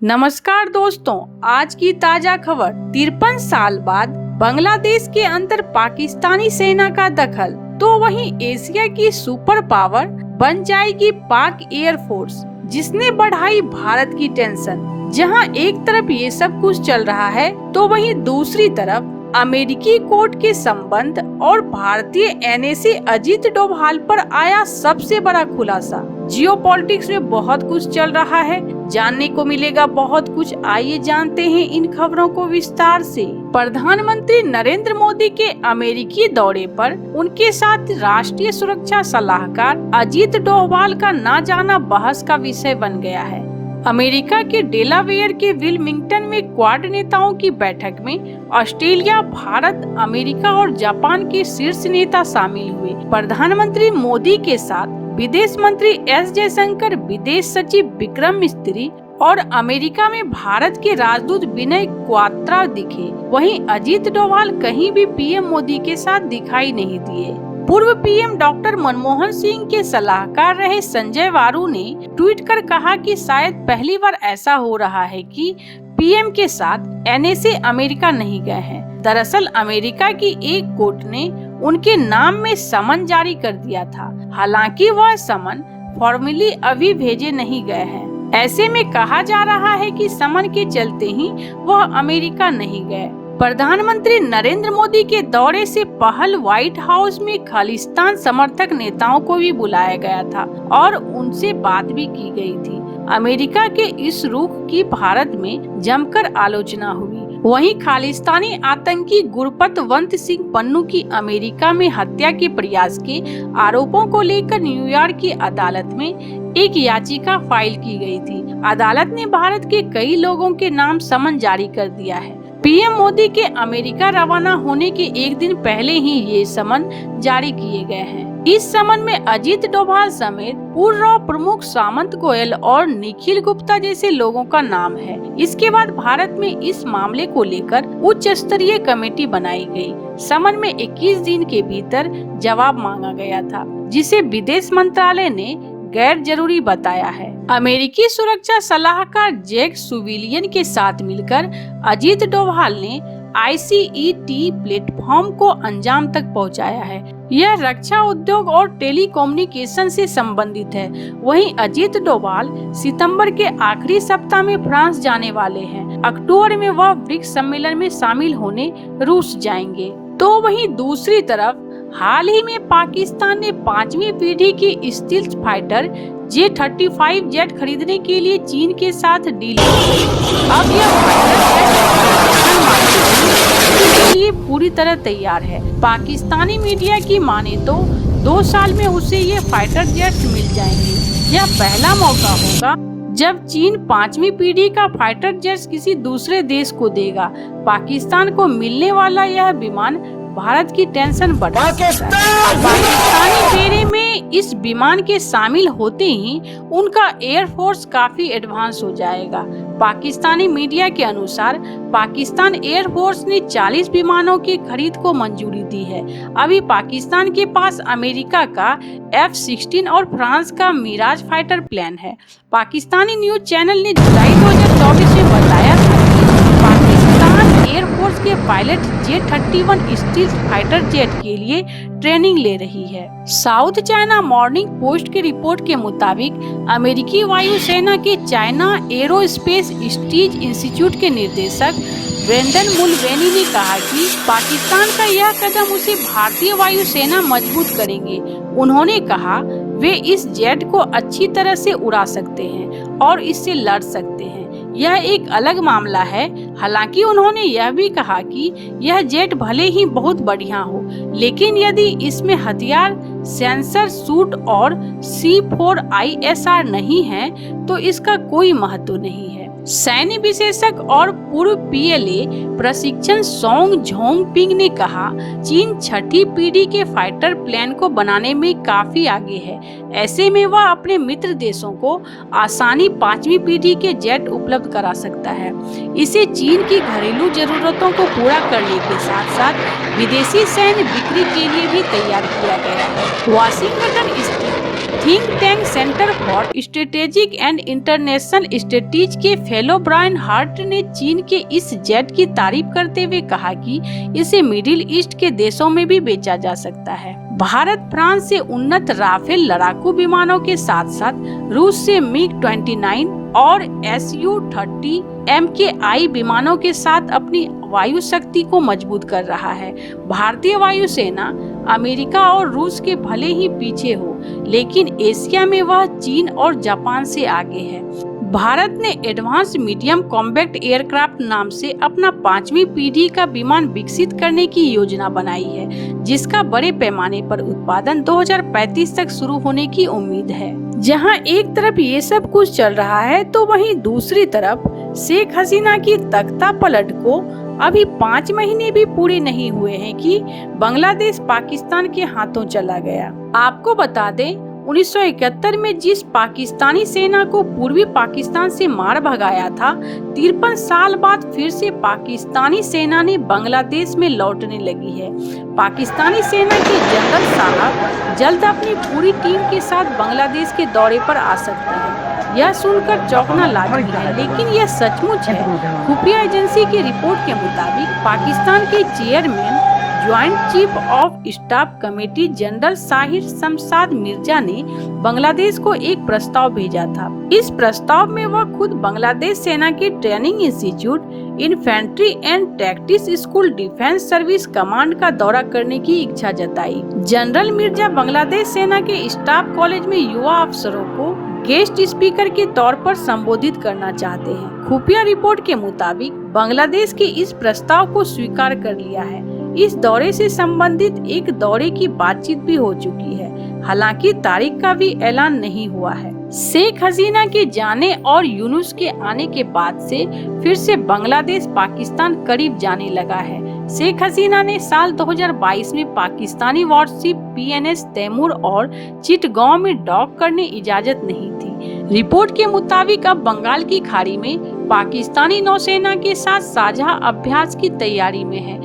नमस्कार दोस्तों, आज की ताजा खबर। 53 साल बाद बांग्लादेश के अंदर पाकिस्तानी सेना का दखल, तो वहीं एशिया की सुपर पावर बन जाएगी पाक एयरफोर्स, जिसने बढ़ाई भारत की टेंशन। जहां एक तरफ ये सब कुछ चल रहा है, तो वहीं दूसरी तरफ अमेरिकी कोर्ट के संबंध और भारतीय एनएसी अजीत डोभाल पर आया सबसे बड़ा खुलासा। जियोपॉलिटिक्स में बहुत कुछ चल रहा है, जानने को मिलेगा बहुत कुछ। आइए जानते हैं इन खबरों को विस्तार से। प्रधानमंत्री नरेंद्र मोदी के अमेरिकी दौरे पर उनके साथ राष्ट्रीय सुरक्षा सलाहकार अजीत डोभाल का ना जाना बहस का विषय बन गया है। अमेरिका के डेलावेयर के विलमिंगटन में क्वाड नेताओं की बैठक में ऑस्ट्रेलिया, भारत, अमेरिका और जापान के शीर्ष नेता शामिल हुए। प्रधानमंत्री मोदी के साथ विदेश मंत्री एस जयशंकर, विदेश सचिव विक्रम मिस्त्री और अमेरिका में भारत के राजदूत विनय क्वात्रा दिखे। वहीं अजीत डोभाल कहीं भी पीएम मोदी के साथ दिखाई नहीं दिए। पूर्व पीएम डॉक्टर मनमोहन सिंह के सलाहकार रहे संजय वारू ने ट्वीट कर कहा कि शायद पहली बार ऐसा हो रहा है कि पीएम के साथ एनएसी अमेरिका नहीं गए हैं। दरअसल अमेरिका की एक कोर्ट ने उनके नाम में समन जारी कर दिया था। हालांकि वह समन फॉर्मली अभी भेजे नहीं गए हैं। ऐसे में कहा जा रहा है कि समन के चलते ही वह अमेरिका नहीं गए। प्रधानमंत्री नरेंद्र मोदी के दौरे से पहल व्हाइट हाउस में खालिस्तान समर्थक नेताओं को भी बुलाया गया था और उनसे बात भी की गई थी। अमेरिका के इस रुख की भारत में जमकर आलोचना हुई। वहीं खालिस्तानी आतंकी गुरपतवंत सिंह पन्नू की अमेरिका में हत्या के प्रयास के आरोपों को लेकर न्यूयॉर्क की अदालत में एक याचिका फाइल की गई थी। अदालत ने भारत के कई लोगों के नाम समन जारी कर दिया है। पीएम मोदी के अमेरिका रवाना होने के एक दिन पहले ही ये समन जारी किए गए हैं। इस समन में अजीत डोभाल समेत पूर्व प्रमुख सामंत गोयल और निखिल गुप्ता जैसे लोगों का नाम है। इसके बाद भारत में इस मामले को लेकर उच्च स्तरीय कमेटी बनाई गई। समन में 21 दिन के भीतर जवाब मांगा गया था, जिसे विदेश मंत्रालय ने गैर जरूरी बताया है। अमेरिकी सुरक्षा सलाहकार जैक सुविलियन के साथ मिलकर अजीत डोभाल ने ICET प्लेटफॉर्म को अंजाम तक पहुंचाया है। यह रक्षा उद्योग और टेलीकम्युनिकेशन से संबंधित है। वहीं अजीत डोभाल सितंबर के आखिरी सप्ताह में फ्रांस जाने वाले हैं। अक्टूबर में वह ब्रिक्स सम्मेलन में शामिल होने रूस जाएंगे। तो वहीं दूसरी तरफ हाल ही में पाकिस्तान ने 5वीं पीढ़ी की स्टील्थ फाइटर J-35 जेट खरीदने के लिए चीन के साथ डील की। अब यह फाइटर ये पूरी तरह तैयार है। पाकिस्तानी मीडिया की माने तो 2 साल में उसे ये फाइटर जेट्स मिल जाएंगे। यह पहला मौका होगा जब चीन 5वीं पीढ़ी का फाइटर जेट्स किसी दूसरे देश को देगा। पाकिस्तान को मिलने वाला यह विमान भारत की टेंशन बढ़ा सकता है। पाकिस्तानी बेड़े में इस विमान के शामिल होते ही उनका एयरफोर्स काफी एडवांस हो जाएगा। पाकिस्तानी मीडिया के अनुसार पाकिस्तान एयरफोर्स ने 40 विमानों की खरीद को मंजूरी दी है। अभी पाकिस्तान के पास अमेरिका का F-16 और फ्रांस का मिराज फाइटर प्लेन है। पाकिस्तानी न्यूज चैनल ने जुलाई 2024 में बताया था पाकिस्तान एयरफोर्स के pilot J-31 stealth fighter jet के लिए ट्रेनिंग ले रही है। साउथ चाइना मॉर्निंग पोस्ट की रिपोर्ट के मुताबिक अमेरिकी वायुसेना के चाइना एरोस्पेस स्टीज इंस्टीट्यूट के निदेशक ब्रेंडन मुलवेनी ने कहा कि पाकिस्तान का यह कदम उसे भारतीय वायुसेना मजबूत करेंगे। उन्होंने कहा वे इस जेट को अच्छी तरह से उड़ा सकते हैं और इससे लड़ सकते हैं। यह एक अलग मामला है। हालांकि उन्होंने यह भी कहा कि यह जेट भले ही बहुत बढ़िया हो, लेकिन यदि इसमें हथियार, सेंसर, सूट और C4ISR नहीं है तो इसका कोई महत्व नहीं है। सैन्य विशेषज्ञ और पूर्व PLA प्रशिक्षण सोंग झोंगपिंग ने कहा चीन 6ठी पीढ़ी के फाइटर प्लेन को बनाने में काफी आगे है। ऐसे में वह अपने मित्र देशों को आसानी 5वीं पीढ़ी के जेट उपलब्ध करा सकता है। इसे चीन की घरेलू जरूरतों को पूरा करने के साथ साथ विदेशी सैन्य बिक्री के लिए भी तैयार किया गया है। वाशिंगटन स्थित think tank centre for strategic and international studies के फेलो ब्रायन हार्ट ने चीन के इस जेट की तारीफ करते हुए कहा कि इसे मिडिल ईस्ट के देशों में भी बेचा जा सकता है। भारत फ्रांस से उन्नत राफेल लड़ाकू विमानों के साथ साथ रूस से MiG-29 और Su-30 MKI विमानों के साथ अपनी वायु शक्ति को मजबूत कर रहा है। भारतीय वायुसेना अमेरिका और रूस के भले ही पीछे हो, लेकिन एशिया में वह चीन और जापान से आगे है। भारत ने एडवांस मीडियम कॉम्बैक्ट एयरक्राफ्ट नाम से अपना 5वीं पीढ़ी का विमान विकसित करने की योजना बनाई है, जिसका बड़े पैमाने पर उत्पादन 2035 तक शुरू होने की उम्मीद है। जहां एक तरफ ये सब कुछ चल रहा है, तो वहीं दूसरी तरफ शेख हसीना की तख्ता पलट को अभी 5 महीने भी पूरे नहीं हुए हैं कि बांग्लादेश पाकिस्तान के हाथों चला गया। आपको बता दें, 1971 में जिस पाकिस्तानी सेना को पूर्वी पाकिस्तान से मार भगाया था, 53 साल बाद फिर से पाकिस्तानी सेना ने बांग्लादेश में लौटने लगी है। पाकिस्तानी सेना के जनरल साहब जल्द अपनी पूरी टीम के साथ बांग्लादेश के दौरे पर आ सकते हैं। यह सुनकर चौंकना लाजमी है, लेकिन यह सचमुच है। खुफिया एजेंसी की रिपोर्ट के मुताबिक पाकिस्तान के chairman joint chief of staff committee general Sahir Shamshad Mirza ने बांग्लादेश को एक प्रस्ताव भेजा था। इस प्रस्ताव में वह खुद बांग्लादेश सेना के training institute, infantry and tactics school, defence service command का दौरा करने की इच्छा जताई। जनरल मिर्जा बांग्लादेश सेना के स्टाफ कॉलेज में युवा अफसरों को गेस्ट स्पीकर के तौर पर संबोधित करना चाहते हैं। खुफिया रिपोर्ट के मुताबिक बांग्लादेश के इस प्रस्ताव को स्वीकार कर लिया है। इस दौरे से संबंधित एक दौरे की बातचीत भी हो चुकी है, हालांकि तारीख का भी ऐलान नहीं हुआ है। शेख हसीना के जाने और यूनुस के आने के बाद से फिर से बांग्लादेश पाकिस्तान करीब जाने लगा है। शेख हसीना ने साल 2022 में पाकिस्तानी वॉरशिप PNS तैमूर और चिटगांव में डॉक करने इजाजत नहीं थी। रिपोर्ट के मुताबिक अब बंगाल की खाड़ी में पाकिस्तानी नौसेना के साथ साझा अभ्यास की तैयारी में है।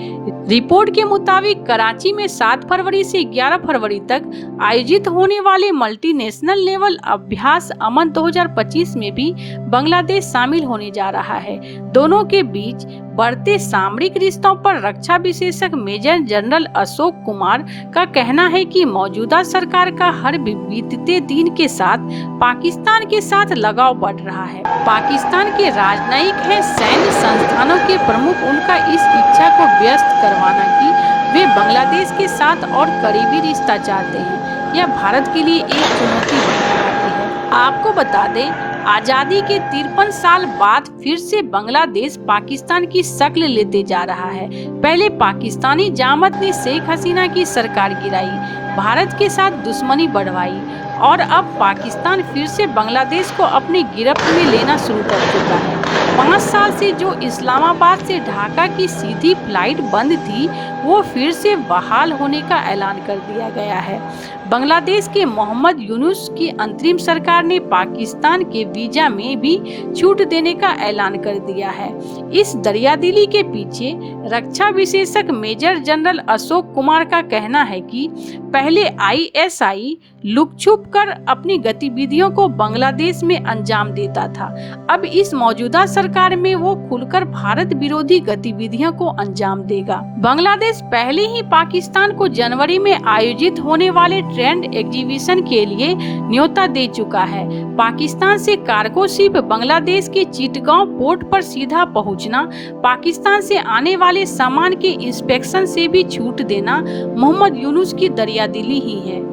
रिपोर्ट के मुताबिक कराची में 7 फरवरी से 11 फरवरी तक आयोजित होने वाले मल्टीनेशनल लेवल अभ्यास अमन 2025 में भी बांग्लादेश शामिल होने जा रहा है। दोनों के बीच बढ़ते सामरिक रिश्तों पर रक्षा विशेषज्ञ मेजर जनरल अशोक कुमार का कहना है कि मौजूदा सरकार का हर बीतते दिन के साथ पाकिस्तान के साथ लगाव बढ़ रहा है। पाकिस्तान के राजनयिक है सैन्य संस्थानों के प्रमुख उनका इस इच्छा को व्यस्त करवाना कि वे बांग्लादेश के साथ और करीबी रिश्ता चाहते हैं। यह भारत के लिए एक चुनौती बन जाती है। आपको बता दें, आजादी के 53 साल बाद फिर से बांग्लादेश पाकिस्तान की शक्ल लेते जा रहा है। पहले पाकिस्तानी जामत ने शेख हसीना की सरकार गिराई, भारत के साथ दुश्मनी बढ़वाई और अब पाकिस्तान फिर से बांग्लादेश को अपनी गिरफ्त में लेना शुरू कर चुका है। 5 साल से जो इस्लामाबाद से ढाका की सीधी फ्लाइट बंद थी, वो फिर से बहाल होने का ऐलान कर दिया गया है। बांग्लादेश के मोहम्मद यूनुस की अंतरिम सरकार ने पाकिस्तान के वीजा में भी छूट देने का ऐलान कर दिया है। इस दरियादिली के पीछे रक्षा विशेषज्ञ मेजर जनरल अशोक कुमार का कहना है कि पहले ISI लुक छुप कर अपनी गतिविधियों को बांग्लादेश में अंजाम देता था। अब इस मौजूदा सरकार में वो खुलकर भारत विरोधी गतिविधियों को अंजाम देगा। बांग्लादेश पहले ही पाकिस्तान को जनवरी में आयोजित होने वाले ट्रेंड एग्जीबिशन के लिए न्योता दे चुका है। पाकिस्तान से कार्गो शिप बांग्लादेश के चिटगांव पोर्ट पर सीधा पहुंचना, पाकिस्तान से आने वाले सामान के इंस्पेक्शन से भी छूट देना मोहम्मद यूनुस की दरियादिली ही है।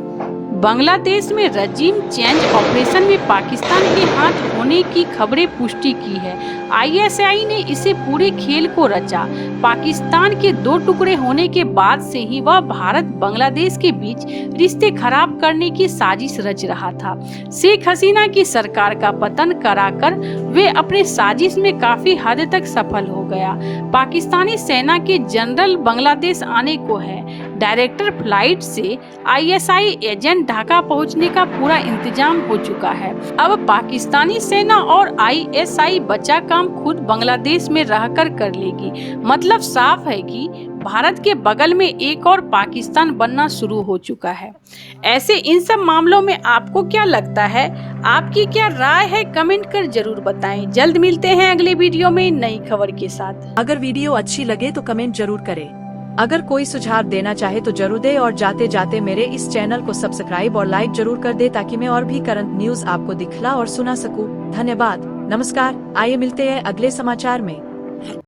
बांग्लादेश में रजीम चेंज ऑपरेशन में पाकिस्तान के हाथ होने की खबरें पुष्टि की है। ISI ने इसे पूरे खेल को रचा। पाकिस्तान के 2 टुकड़े होने के बाद से ही वह भारत बांग्लादेश के बीच रिश्ते खराब करने की साजिश रच रहा था। शेख हसीना की सरकार का पतन कराकर वे अपने साजिश में काफी हद तक सफल हो गया। पाकिस्तानी सेना के जनरल बांग्लादेश आने को है। डायरेक्टर फ्लाइट से ISI एजेंट ढाका पहुंचने का पूरा इंतजाम हो चुका है। अब पाकिस्तानी सेना और ISI बचा काम खुद बांग्लादेश में रहकर कर लेगी। मतलब साफ है कि भारत के बगल में एक और पाकिस्तान बनना शुरू हो चुका है। ऐसे इन सब मामलों में आपको क्या लगता है? आपकी क्या राय है? कमेंट कर जरूर बताएं। जल्द मिलते हैं अगले वीडियो में नई खबर के साथ। अगर वीडियो अच्छी लगे तो कमेंट जरूर करें। अगर कोई सुझाव देना चाहे तो जरूर दे, और जाते जाते मेरे इस चैनल को सब्सक्राइब और लाइक जरूर कर दे, ताकि मैं और भी करंट न्यूज आपको दिखला और सुना सकूं। धन्यवाद, नमस्कार। आइए मिलते हैं अगले समाचार में।